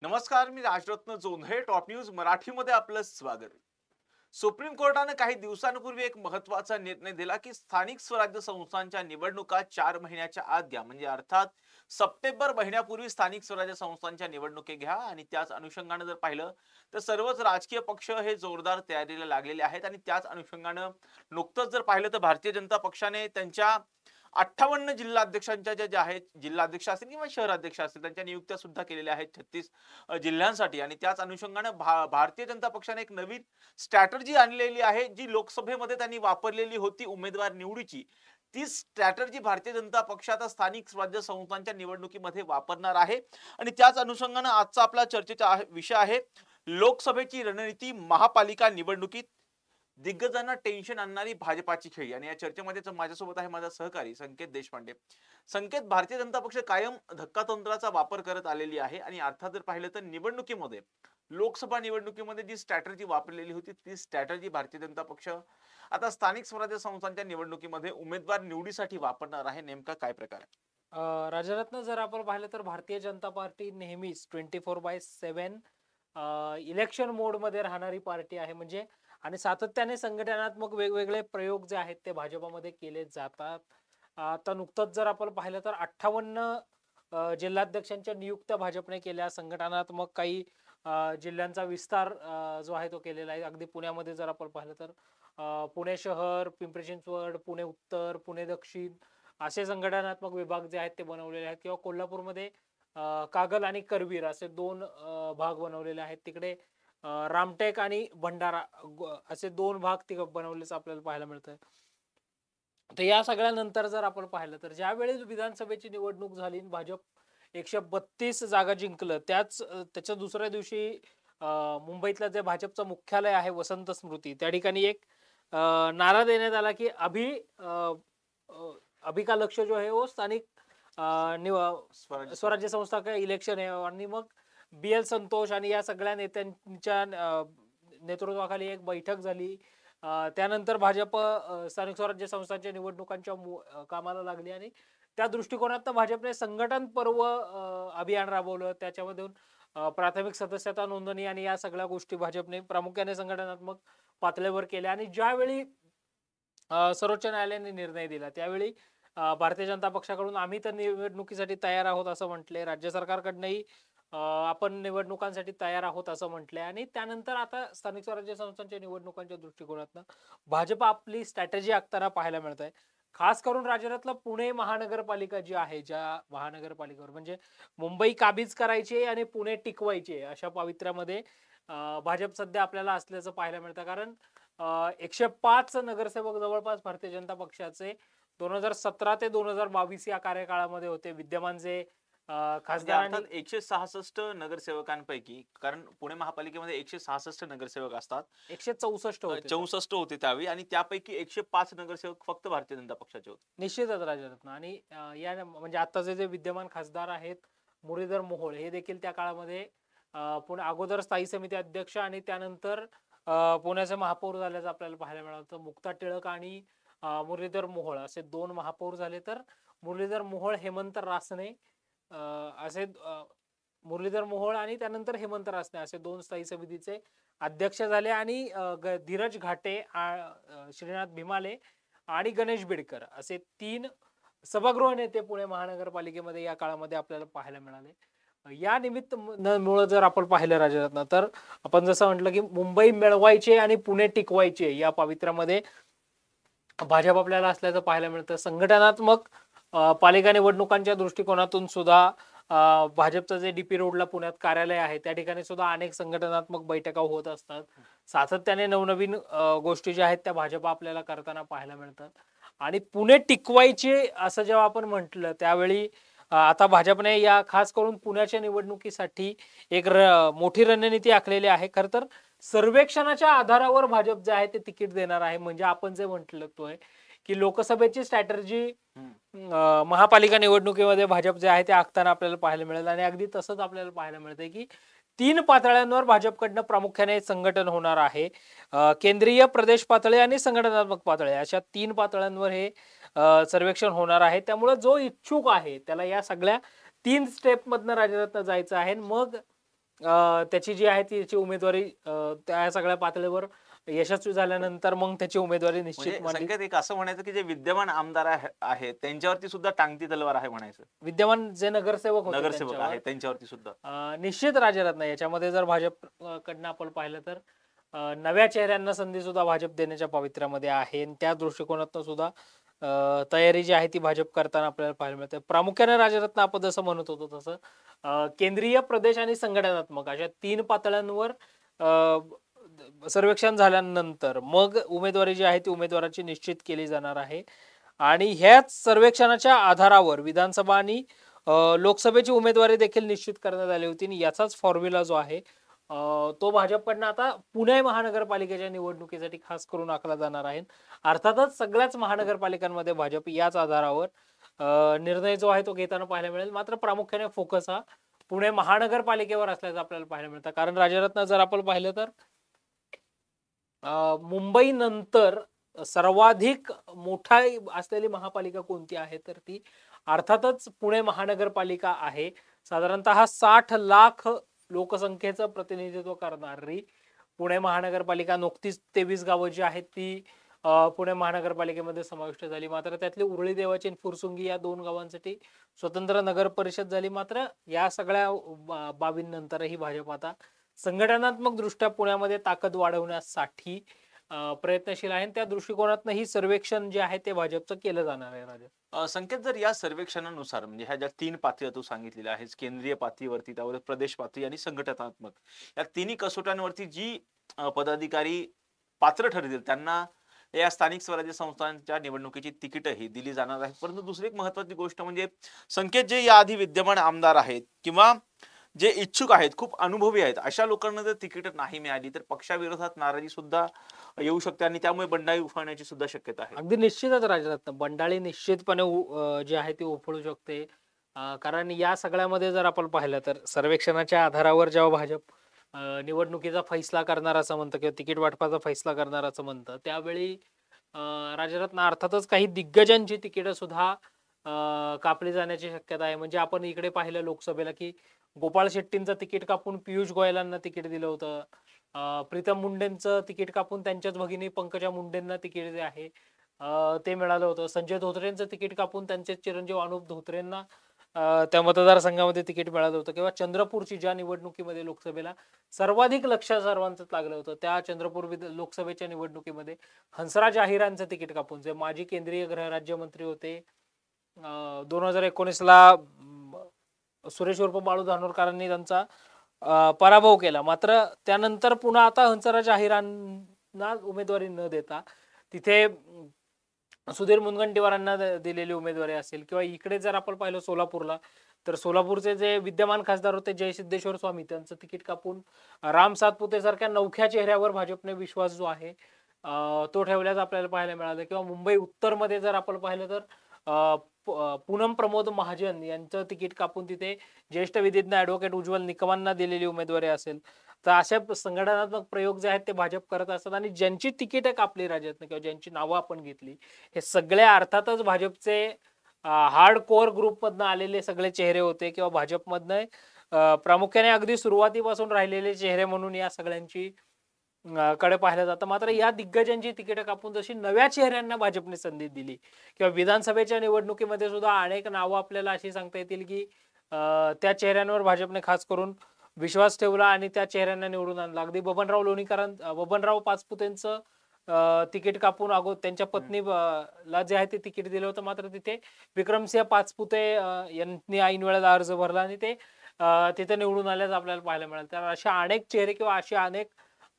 नमस्कार, मी Rajratna Jondhale. Top news मराठीमध्ये आपलं स्वागत. सुप्रीम कोर्टाने काही दिवसांपूर्वी एक महत्त्वाचा निर्णय दिला की स्थानिक स्वराज्य संस्थांच्या निवडणुका 4 महिन्याच्या आत घ्या. म्हणजे अर्थात सप्टेंबर महिन्यापूर्वी स्थानिक स्वराज्य संस्थांच्या निवडणुकी घ्या. आणि त्याच अनुषंगाने जर पाहिलं तर सर्वच राजकीय पक्ष हे जोरदार तयारीला लागलेले आहेत. आणि त्याच अनुषंगाने नुकतंच जर पाहिलं तर भारतीय जनता पक्षाने त्यांच्या 58 जिल्हाध्यक्षांच्या ज्या आहेत, जिल्हाध्यक्ष असतील किंवा शहराध्यक्ष असतील, त्यांच्या नियुक्त्या सुद्धा केलेल्या आहेत 36 जिल्ह्यांसाठी. आणि त्याच अनुषंगाने भारतीय जनता पक्षाने एक नवीन स्ट्रॅटर्जी आणलेली आहे, जी लोकसभेमध्ये त्यांनी वापरलेली होती उमेदवार निवडीची. ती स्ट्रॅटर्जी भारतीय जनता पक्ष आता स्थानिक स्वराज्य संस्थांच्या निवडणुकीमध्ये वापरणार आहे. आणि त्याच अनुषंगाने आजचा आपला चर्चेचा विषय आहे लोकसभेची रणनीती महापालिका निवडणुकीत दिग्गजांना टेन्शन आणणारी भाजपाची खेळी. आणि या चर्चेमध्ये माझ्यासोबत आहे माझा सहकारी संकेत देशपांडे. संकेत, भारतीय जनता पक्ष कायम धक्कातंत्राचा वापर करत आलेली आहे. आणि अर्थात जर पाहिलं तर निवडणुकीमध्ये, लोकसभा निवडणुकीमध्ये जी स्ट्रॅटर्जी वापरलेली होती ती स्ट्रॅटर्जी भारतीय जनता पक्ष आता स्थानिक स्वराज्य संस्थांच्या निवडणुकीमध्ये उमेदवार निवडीसाठी वापरणार आहे. नेमका काय प्रकार आहे? राजरत्न, जर आपण पाहिलं तर भारतीय जनता पार्टी नेहमीच 24/7 इलेक्शन मोड मध्ये राहणारी पार्टी आहे. म्हणजे आणि सातत्याने संघटनात्मक वेगवेगळे प्रयोग जे आहेत ते भाजपामध्ये केले जातात. आता नुकतंच जर आपण पाहिलं तर 58 जिल्हाध्यक्षांच्या नियुक्त्या भाजपने केल्या. संघटनात्मक काही जिल्ह्यांचा विस्तार जो आहे तो केलेला आहे. अगदी पुण्यामध्ये जर आपण पाहिलं तर पुणे शहर, पिंपरी चिंचवड, पुणे उत्तर, पुणे दक्षिण असे संघटनात्मक विभाग जे आहेत ते बनवलेले आहेत. किंवा कोल्हापूरमध्ये कागल आणि करवीर असे दोन भाग बनवलेले आहेत. तिकडे रामटेक आणि भंडारा असे दोन भाग तिकडे बनवलेच आपल्याला पाहायला मिळतंय. तर या सगळ्यानंतर जर आपण पाहिलं तर ज्यावेळी विधानसभेची निवडणूक झाली, भाजप 132 जागा जिंकलं, त्याच्या दुसऱ्या दिवशी मुंबईतलं जे भाजपचं मुख्यालय आहे वसंत स्मृती, त्या ठिकाणी एक नारा देण्यात आला की अभी का लक्ष्य जो है वो स्थानिक स्वराज्य संस्था का इलेक्शन आहे. आणि मग BL संतोष आणि या सगळ्या नेत्यांच्या नेतृत्वाखाली एक बैठक झाली. त्यानंतर भाजप स्थानिक स्वराज्य संस्थांच्या निवडणुकांच्या कामाला लागली. आणि त्या दृष्टिकोनात भाजपने संघटन पर्व अभियान राबवलं. त्याच्यामध्ये प्राथमिक सदस्यता नोंदणी आणि या सगळ्या गोष्टी भाजपने प्रामुख्याने संघटनात्मक पातळीवर केल्या. आणि ज्यावेळी सर्वोच्च न्यायालयाने निर्णय दिला त्यावेळी भारतीय जनता पक्षाकडून आम्ही तर निवडणुकीसाठी तयार आहोत असं म्हटले. राज्य सरकारकडनंही आपण निवडणुकांसाठी तयार आहोत असं म्हटलंय. आणि त्यानंतर आता स्थानिक स्वराज्य संस्थांच्या निवडणुकांच्या दृष्टिकोनातून भाजप आपली स्ट्रॅटेजी आखताना पाहायला मिळत आहे. खास करून राज्यातला पुणे महानगरपालिका जी आहे, ज्या महानगरपालिकेवर म्हणजे मुंबई काबीज करायची आणि पुणे टिकवायचे अशा पावित्र्यामध्ये भाजप सध्या आपल्याला असल्याचं पाहायला मिळतं. कारण 105 नगरसेवक जवळपास भारतीय जनता पक्षाचे 2017 ते 2022 या कार्यकाळामध्ये होते. विद्यमान जे खासदार आणि 166 नगरसेवकांपैकी, कारण पुणे महापालिकेमध्ये 166 नगरसेवक असतात, 164 होते. 64 होते त्यावेळी. आणि त्यापैकी 105 नगरसेवक फक्त भारतीय जनता पक्षाचे होते. निश्चितच राजरत्न. आणि या म्हणजे आताचे जे विद्यमान खासदार आहेत मुरलीधर मोहोळ, हे देखील त्या काळामध्ये पुणे अगोदर स्थायी समिती अध्यक्ष आणि त्यानंतर पुण्याचे महापौर झाल्याचं आपल्याला पाहायला मिळालं. मुक्ता टिळक आणि मुरलीधर मोहोळ असे दोन महापौर झाले. तर मुरलीधर मोहोळ, हेमंत रासने असे मुरलीधर मोहोळ आणि त्यानंतर हेमंत रासने असे दोन स्थायी समितीचे अध्यक्ष झाले. आणि धीरज घाटे, श्रीनाथ भीमाले आणि गणेश बिडकर असे 3 सभागृह नेते पुणे महानगरपालिकेमध्ये या काळामध्ये आपल्याला पाहायला मिळाले. या निमित्त मुळे जर आपण पाहिलं राजरत्न, तर आपण जसं म्हटलं की मुंबई मिळवायचे आणि पुणे टिकवायचे या पावित्र्यामध्ये भाजप आपल्याला असल्याचं पाहायला मिळतं. संघटनात्मक पालिका निवडणुकांच्या दृष्टिकोनातून सुद्धा भाजपचं जे DP रोडला पुण्यात कार्यालय आहे त्या ठिकाणी सुद्धा अनेक संघटनात्मक बैठका होत असतात. सातत्याने नवनवीन गोष्टी ज्या आहेत त्या भाजप आपल्याला करताना पाहायला मिळतात. आणि पुणे टिकवायचे असं जेव्हा आपण म्हटलं त्यावेळी आता भाजपने या खास करून पुण्याच्या निवडणुकीसाठी एक मोठी रणनीती आखलेली आहे. खर तर सर्वेक्षणाच्या आधारावर भाजप जे आहे ते तिकीट देणार आहे. म्हणजे आपण जे म्हटलं की लोकसभेची स्ट्रॅटर्जी महापालिका निवडणुकीमध्ये भाजप जे आहे ते आखताना आपल्याला पाहायला मिळेल. आणि अगदी तसंच आपल्याला पाहायला मिळतंय की 3 पातळ्यांवर भाजपकडनं प्रामुख्याने संघटन होणार आहे. केंद्रीय, प्रदेश पातळी आणि संघटनात्मक पातळी अशा 3 पातळ्यांवर हे सर्वेक्षण होणार आहे. त्यामुळे जो इच्छुक आहे त्याला या सगळ्या 3 स्टेप मधनं राजरत्न जायचं आहे. मग त्याची जी आहे त्याची उमेदवारी त्या सगळ्या पातळीवर यशस्वी झाल्यानंतर मग त्याची उमेदवारी निश्चित म्हणजे मांडली. संकेत एक असं म्हणायचं की जे विद्यमान आमदार आहेत त्यांच्यावरती सुद्धा टांगती तलवार आहे म्हणायचं. विद्यमान जे नगरसेवक होते नगरसेवक त्यांच्यावर आहेत त्यांच्यावरती सुद्धा. निश्चित राजरत्न याच्यामध्ये जर भाजप कडनं आपण पाहिलं तर नव्या चेहऱ्यांना संधी सुद्धा भाजप देण्याच्या पवित्र्यामध्ये आहे आणि त्या दृष्टिकोनातून सुद्धा तयारी जी आहे ती भाजप करताना आपल्याला पाहायला मिळते. प्रामुख्याने राजरत्न आपण जसं म्हणत होतो तसं केंद्रीय, प्रदेश आणि संघटनात्मक अशा 3 पातळ्यांवर सर्वेक्षण झाल्यानंतर मग उमेदवारी जी आहे ती उमेदवाराची निश्चित केली जाणार आहे आणि ह्याच सर्वेक्षणाच्या आधारावर विधानसभा आणि लोकसभेची उमेदवारी देखील निश्चित करण्यात आली होती आणि याचाच फॉर्म्युला जो आहे तो भाजपकडनं आता पुणे महानगरपालिकेच्या निवडणुकीसाठी खास करून आखला जाणार आहे. अर्थातच सगळ्याच महानगरपालिकांमध्ये भाजप याच आधारावर निर्णय जो आहे तो घेताना पाहायला मिळेल. मात्र प्रामुख्याने फोकस हा पुणे महानगरपालिकेवर असल्याचं आपल्याला पाहायला मिळतं. कारण राजरत्न जर आपण पाहिलं तर मुंबई नंतर सर्वाधिक मोठा असलेली महापालिका कोणती आहे तर ती अर्थातच पुणे महानगरपालिका आहे. साधारणतः 60 लाख लोकसंख्येचं प्रतिनिधित्व करणारी पुणे महानगरपालिका नुकतीच 23 गावं जी आहेत ती पुणे महानगरपालिकेमध्ये समाविष्ट झाली. मात्र त्यातली उरळी देवाची आणि फुरसुंगी या 2 गावांसाठी स्वतंत्र नगर परिषद झाली. मात्र या सगळ्या बाबींनंतरही भाजप आता संघटनात्मक दृष्ट्या पुण्यामध्ये ताकद वाढवण्यासाठी प्रयत्नशील आहे. त्या दृष्टिकोनातून ही सर्वेक्षण जे आहे ते भाजपचं केलं जाणार आहे. राजा संकेत जर या सर्वेक्षणानुसार म्हणजे ह्या ज्या 3 पातळ्या तू सांगितलेल्या आहेस, केंद्रीय पातळीवरती, त्यावर प्रदेश पातळी आणि संघटनात्मक, या तिन्ही कसोट्यांवरती जी पदाधिकारी पात्र ठरतील त्यांना या स्थानिक स्वराज्य संस्थांच्या निवडणुकीची तिकीटही दिली जाणार आहेत. परंतु दुसरी एक महत्वाची गोष्ट म्हणजे संकेत जे याआधी विद्यमान आमदार आहेत किंवा जे इच्छुक आहेत, खूप अनुभवी आहेत, अशा लोकांना जर तिकीट नाही मिळाली तर पक्षाविरोधात नाराजी सुद्धा येऊ शकते आणि त्यामुळे बंडाई उफाळण्याची सुद्धा शक्यता आहे. अगदी निश्चितच राजरत्न बंडाळी निश्चितपणे जी आहे ती उफळू शकते. कारण या सगळ्यामध्ये जर आपण पाहिलं तर सर्वेक्षणाच्या आधारावर जेव्हा भाजप निवडणुकीचा फैसला करणार असं म्हणतं किंवा तिकीट वाटपाचा फैसला करणार असं म्हणतं त्यावेळी राजरत्न अर्थातच काही दिग्गजांची तिकीट सुद्धा कापली जाण्याची शक्यता आहे. म्हणजे आपण इकडे पाहिलं लोकसभेला की गोपाळ शेट्टींचं तिकीट कापून पियुष गोयलांना तिकीट दिलं होतं. प्रीतम मुंडेंचं तिकीट कापून त्यांच्याच भगिनी पंकजा मुंडेंना तिकीट जे आहे ते मिळालं होतं. संजय धोत्रेंचं तिकीट कापून त्यांचे चिरंजीव अनुप धोत्रेंना त्या मतदारसंघामध्ये तिकीट मिळालं होतं. किंवा चंद्रपूरची ज्या निवडणुकीमध्ये लोकसभेला सर्वाधिक लक्ष सर्वांचं लागलं होतं त्या चंद्रपूर लोकसभेच्या निवडणुकीमध्ये हंसराज अहिरांचं तिकीट कापून जे माजी केंद्रीय गृहराज्यमंत्री होते 2019 ला सुरेश उर्फ बाळू धानोरकरांनी त्यांचा पराभव केला. मात्र त्यानंतर पुन्हा आता हंसराज अहिरांना उमेदवारी न देता तिथे सुधीर मुनगंटीवारांना दिलेली उमेदवारी असेल किंवा इकडे जर आपण पाहिलं सोलापूरला तर सोलापूरचे जे विद्यमान खासदार होते जयसिद्धेश्वर स्वामी त्यांचं तिकीट कापून राम सातपुते सारख्या नवख्या चेहऱ्यावर भाजपने विश्वास जो आहे तो ठेवल्याचं आपल्याला पाहायला मिळालं. किंवा मुंबई उत्तर मध्ये जर आपण पाहिलं तर पूनम प्रमोद महाजन यांचं तिकीट कापून तिथे ज्येष्ठ विधिज्ञ ऍडव्होकेट उज्ज्वल निकमांना दिलेली उमेदवारी असेल. तर अशा संघटनात्मक प्रयोग जे आहेत ते भाजप करत असतात आणि ज्यांची तिकीट कापली राज्यातनं किंवा ज्यांची नावं आपण घेतली हे सगळे अर्थातच भाजपचे हार्ड कोर ग्रुप मधनं आलेले सगळे चेहरे होते किंवा भाजपमधनं प्रामुख्याने अगदी सुरुवातीपासून राहिलेले चेहरे म्हणून या सगळ्यांची कडे पाहिलं जातं. मात्र या दिग्गजांची तिकीट कापून जशी नव्या चेहऱ्यांना भाजपने संधी दिली किंवा विधानसभेच्या निवडणुकीमध्ये सुद्धा अनेक नावं आपल्याला अशी सांगता येतील की त्या चेहऱ्यांवर भाजपने खास करून विश्वास ठेवला आणि त्या चेहऱ्यांना निवडून आणला. अगदी बबनराव पाचपुतेंचं तिकीट कापून त्यांच्या पत्नीला जे आहे ते तिकीट दिलं होतं. मात्र तिथे विक्रमसिंह पाचपुते यांनी ऐन वेळेला अर्ज भरला आणि ते तिथे निवडून आल्याचं आपल्याला पाहायला मिळालं. तर अशा अनेक चेहरे किंवा अशी अनेक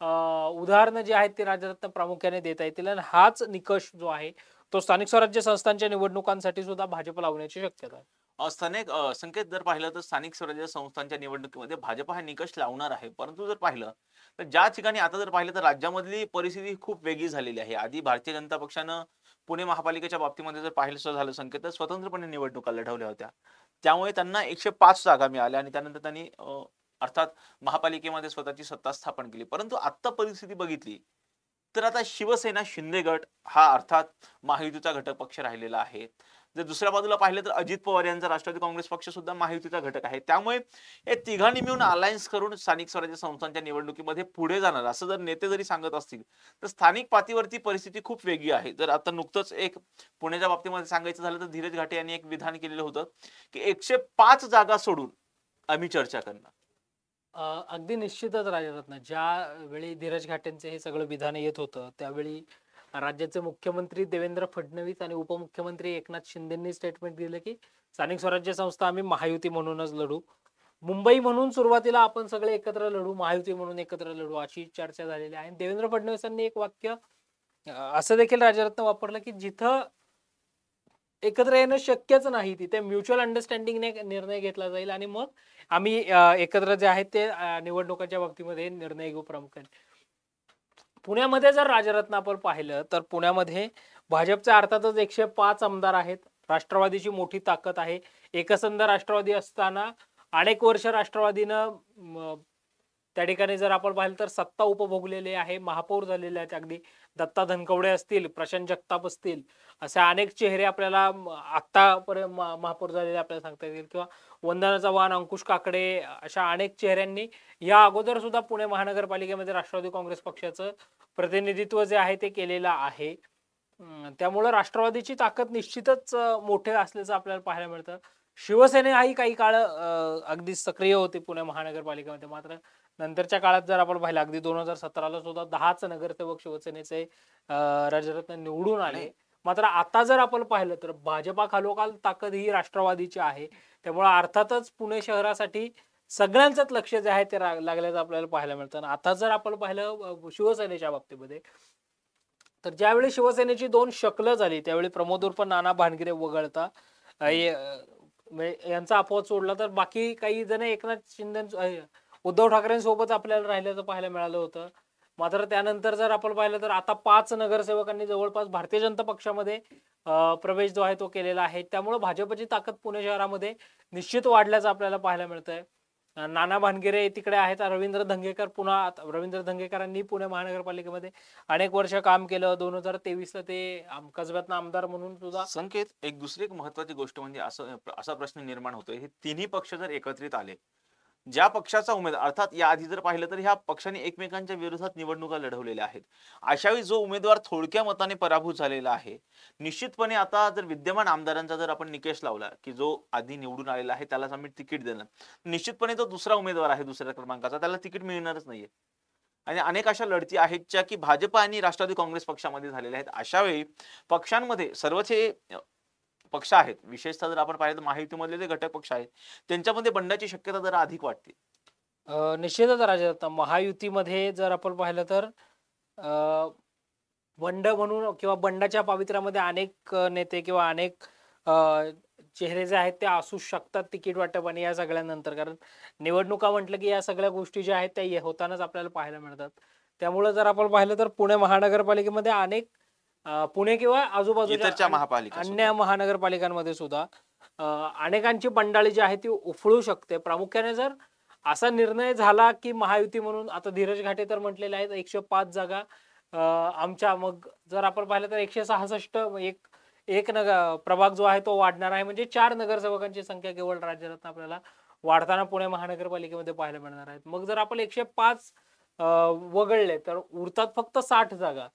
उदाहरणं जी आहेत ती राजरत्न प्रामुख्याने देता येतील आणि हाच निकष जो आहे तो स्थानिक स्वराज्य संस्थांच्या निवडणुकांसाठी सुद्धा भाजप लावण्याची शक्यता आहे. स्थानिक संकेत जर पाहिलं तर स्थानिक स्वराज्य संस्थांच्या निवडणुकीमध्ये भाजप हा निकष लावणार आहे. परंतु जर पाहिलं तर ज्या ठिकाणी आता जर पाहिलं तर राज्यामधली परिस्थिती खूप वेगळी झालेली आहे. आधी भारतीय जनता पक्षानं पुणे महापालिकेच्या बाबतीमध्ये जर पाहिलं झालं संकेत तर स्वतंत्रपणे निवडणुका लढवल्या होत्या. त्यामुळे त्यांना 105 जागा मिळाल्या आणि त्यानंतर त्यांनी अर्थात महापालिकेमध्ये स्वतःची सत्ता स्थापन केली. परंतु आता परिस्थिती बघितली तर आता शिवसेना शिंदे गट हा अर्थात महायुतीचा घटक पक्ष राहिलेला आहे. जर दुसऱ्या बाजूला पाहिलं तर अजित पवार यांचा राष्ट्रवादी काँग्रेस पक्ष सुद्धा महायुतीचा घटक आहे. त्यामुळे हे तिघांनी मिळून अलायन्स करून स्थानिक स्वराज्य संस्थांच्या निवडणुकीमध्ये पुढे जाणार असं जर नेते जरी सांगत असतील, तर स्थानिक पातळीवरती परिस्थिती खूप वेगळी आहे. जर आता नुकतंच एक पुण्याच्या बाबतीमध्ये सांगायचं झालं तर धीरज घाटे यांनी एक विधान केलेलं होतं की 105 जागा सोडून आम्ही चर्चा करणार. अगदी निश्चितच राजरत्न, ज्यावेळी धीरज घाटेंचे हे सगळं विधान येत होतं त्यावेळी राज्याचे मुख्यमंत्री देवेंद्र फडणवीस आणि उपमुख्यमंत्री एकनाथ शिंदेंनी स्टेटमेंट दिलं की स्थानिक स्वराज्य संस्था आम्ही महायुती म्हणूनच लढू. मुंबई म्हणून सुरुवातीला आपण सगळे एकत्र लढू, महायुती म्हणून एकत्र लढू अशी चर्चा झालेली आहे. आणि देवेंद्र फडणवीसांनी एक वाक्य असं देखील राजरत्न वापरलं की जिथं एकत्र येणं शक्यच नाही तिथे म्युच्युअल अंडरस्टँडिंगने निर्णय घेतला जाईल आणि मग आम्ही एकत्र जे आहेत ते निवडणुकांच्या बाबतीमध्ये निर्णय घेऊ प्रामुख्याने. पुण्यामध्ये जर राजरत्न आपण पाहिलं तर पुण्यामध्ये भाजपचे अर्थातच 105 आमदार आहेत. राष्ट्रवादीची मोठी ताकद आहे. एकसंध राष्ट्रवादी असताना अनेक वर्ष राष्ट्रवादीनं त्या ठिकाणी जर आपण पाहिलं तर सत्ता उपभोगलेली आहे. महापौर झालेले आहेत. अगदी दत्ता धनकवडे असतील, प्रशांत जगताप असतील, असे अनेक चेहरे आपल्याला आत्तापर्यंत महापौर झालेले आपल्याला सांगता येतील, किंवा वंदना चव्हाण, अंकुश काकडे अशा अनेक चेहऱ्यांनी या अगोदर सुद्धा पुणे महानगरपालिकेमध्ये राष्ट्रवादी काँग्रेस पक्षाचं प्रतिनिधित्व जे आहे ते केलेलं आहे. त्यामुळे राष्ट्रवादीची ताकद निश्चितच मोठे असल्याचं आपल्याला पाहायला मिळतं. शिवसेना ही काही काळ अगदी सक्रिय होती पुणे महानगरपालिकेमध्ये. मात्र नंतरच्या काळात जर आपण पाहिलं अगदी 2017ला सुद्धा 10च नगरसेवक शिवसेनेचे राजरत्न निवडून आले. मात्र आता जर आपण पाहिलं तर भाजपा खालोखाल ताकद ही राष्ट्रवादीची आहे. त्यामुळे अर्थातच पुणे शहरासाठी सगळ्यांचंच लक्ष जे आहे ते लागल्याचं आपल्याला पाहायला मिळतं. आता जर आपण पाहिलं शिवसेनेच्या बाबतीमध्ये तर ज्यावेळी शिवसेनेची 2 शकलं झाली त्यावेळी प्रमोद उर्फ नाना भानगिरे वगळता यांचा अपवाद सोडला तर बाकी काही जण एकनाथ शिंदे उद्धव ठाकरेंसोबत आपल्याला राहिल्याचं पाहायला मिळालं होतं. मात्र त्यानंतर जर आपण पाहिलं तर आता 5 नगरसेवकांनी जवळपास भारतीय जनता पक्षामध्ये प्रवेश जो आहे तो केलेला आहे. त्यामुळे भाजपची ताकद पुणे शहरामध्ये निश्चित वाढल्याचं आपल्याला पाहायला मिळतंय. नाना भानगिरे तिकडे आहेत. रवींद्र धंगेकरांनी पुणे महानगरपालिकेमध्ये अनेक वर्ष काम केलं. 2023ला ते कसब्यातनं आमदार म्हणून सुद्धा. संकेत, एक दुसरी एक महत्वाची गोष्ट म्हणजे असा प्रश्न निर्माण होतोय, हे तिन्ही पक्ष जर एकत्रित आले, ज्या पक्षाचा उमेदवार अर्थात या आधी जर पाहिलं तर ह्या पक्षांनी एकमेकांच्या विरोधात निवडणुका लढवलेल्या आहेत, अशावेळी जो उमेदवार थोडक्या मताने पराभूत झालेला आहे, निश्चितपणे आता जर विद्यमान आमदारांचा जर आपण निकष लावला की जो आधी निवडून आलेला आहे त्यालाच आम्ही तिकीट देणार, निश्चितपणे तो दुसरा उमेदवार आहे दुसऱ्या क्रमांकाचा, त्याला तिकीट मिळणारच नाहीये. आणि अनेक अशा लढती आहेत ज्या की भाजप आणि राष्ट्रवादी काँग्रेस पक्षामध्ये झालेल्या आहेत. अशा वेळी पक्षांमध्ये सर्वच हे पक्ष आहेत, विशेषतः जर आपण पाहिलं तर महायुतीमधले जे घटक पक्ष आहेत त्यांच्यामध्ये बंडाची शक्यता जरा अधिक वाटते. निश्चितच राजरत्न, महायुतीमध्ये जर आपण पाहिलं तर बंड म्हणून किंवा बंडाच्या पावित्र्यामध्ये अनेक नेते किंवा अनेक चेहरे जे आहेत ते असू शकतात तिकीट वाटप आणि या सगळ्यानंतर. कारण निवडणुका म्हटलं की या सगळ्या गोष्टी ज्या आहेत त्या होतानाच आपल्याला पाहायला मिळतात. त्यामुळे जर आपण पाहिलं तर पुणे महानगरपालिकेमध्ये अनेक पुणे किंवा आजूबाजूच्या अन्य महानगरपालिकांमध्ये सुद्धा अनेकांची बंडाळी जी आहे ती उफळू शकते. प्रामुख्याने जर असा निर्णय झाला की महायुती म्हणून, आता धीरज घाटे तर म्हटलेले आहेत 105 जागा आमच्या, मग जर आपण पाहिलं तर 166 एक प्रभाग जो आहे तो वाढणार आहे. म्हणजे 4 नगरसेवकांची संख्या केवळ राज्यात आपल्याला वाढताना पुणे महानगरपालिकेमध्ये पाहायला मिळणार आहेत. मग जर आपण 105 वगळले तर उरतात फक्त 60 जागा.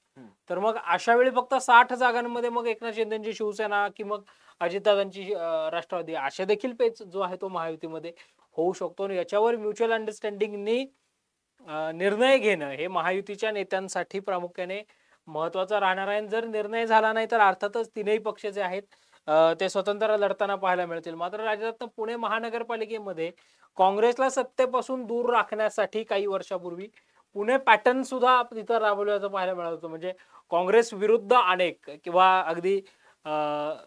तर मग अशा वेळी फक्त 60 जागांमध्ये मग एकनाथ शिंदेची शिवसेना की मग अजितदादांची राष्ट्रवादी अशा देखील पेच जो आहे तो महायुतीमध्ये होऊ शकतो. याच्यावर म्युच्युअल अंडरस्टँडिंगनी निर्णय घेणं हे महायुतीच्या नेत्यांसाठी प्रामुख्याने महत्वाचं राहणार आहे. जर निर्णय झाला नाही तर अर्थातच तीनही पक्ष जे आहेत ते स्वतंत्र लढताना पाहायला मिळतील. मात्र राज्यात पुणे महानगरपालिकेमध्ये काँग्रेसला सत्तेपासून दूर राखण्यासाठी काही वर्षापूर्वी पुणे पॅटर्न सुद्धा तिथं राबवल्याचं पाहायला मिळालं होतं. म्हणजे काँग्रेस विरुद्ध अनेक, किंवा अगदी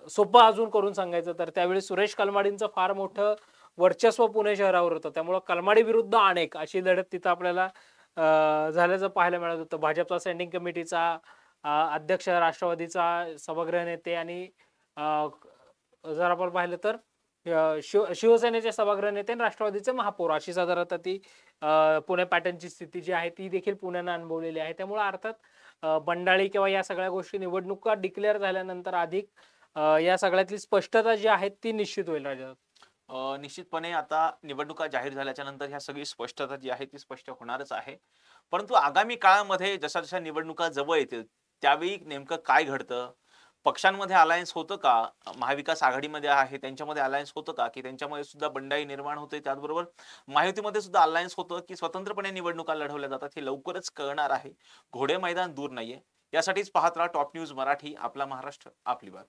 सोपं अजून करून सांगायचं तर त्यावेळी सुरेश कलमाडींचं फार मोठं वर्चस्व पुणे शहरावर होतं. त्यामुळे कलमाडी विरुद्ध अनेक अशी लढत तिथं आपल्याला झाल्याचं पाहायला मिळत होतं. भाजपचा स्टँडिंग कमिटीचा अध्यक्ष, राष्ट्रवादीचा सभागृह नेते आणि जर आपण पाहिलं तर शिवसेनेचे सभागृह नेते आणि राष्ट्रवादीचे महापौर अशी साधारणतः ती पुणे पॅटर्नची स्थिती जी आहे ती देखील पुण्यानं अनुभवलेली आहे. त्यामुळे अर्थात बंडाळी किंवा या सगळ्या गोष्टी निवडणुका डिक्लेअर झाल्यानंतर अधिक या सगळ्यातली स्पष्टता जी आहे ती निश्चित होईल राजा. निश्चितपणे आता निवडणुका जाहीर झाल्याच्या नंतर ह्या सगळी स्पष्टता जी आहे ती स्पष्ट होणारच आहे. परंतु आगामी काळामध्ये जशा जशा निवडणुका जवळ येतील त्यावेळी नेमकं काय घडतं? पक्षांमध्ये अलायन्स होतं का? महाविकास आघाडीमध्ये आहे त्यांच्यामध्ये अलायन्स होतं का? की त्यांच्यामध्ये सुद्धा बंडाई निर्माण होते? त्याचबरोबर महायुतीमध्ये सुद्धा अलायन्स होतं की स्वतंत्रपणे निवडणुका लढवल्या जातात? हे लवकरच कळणार आहे. घोडे मैदान दूर नाहीये. यासाठीच पाहत राहा टॉप न्यूज मराठी. आपला महाराष्ट्र, आपली बात.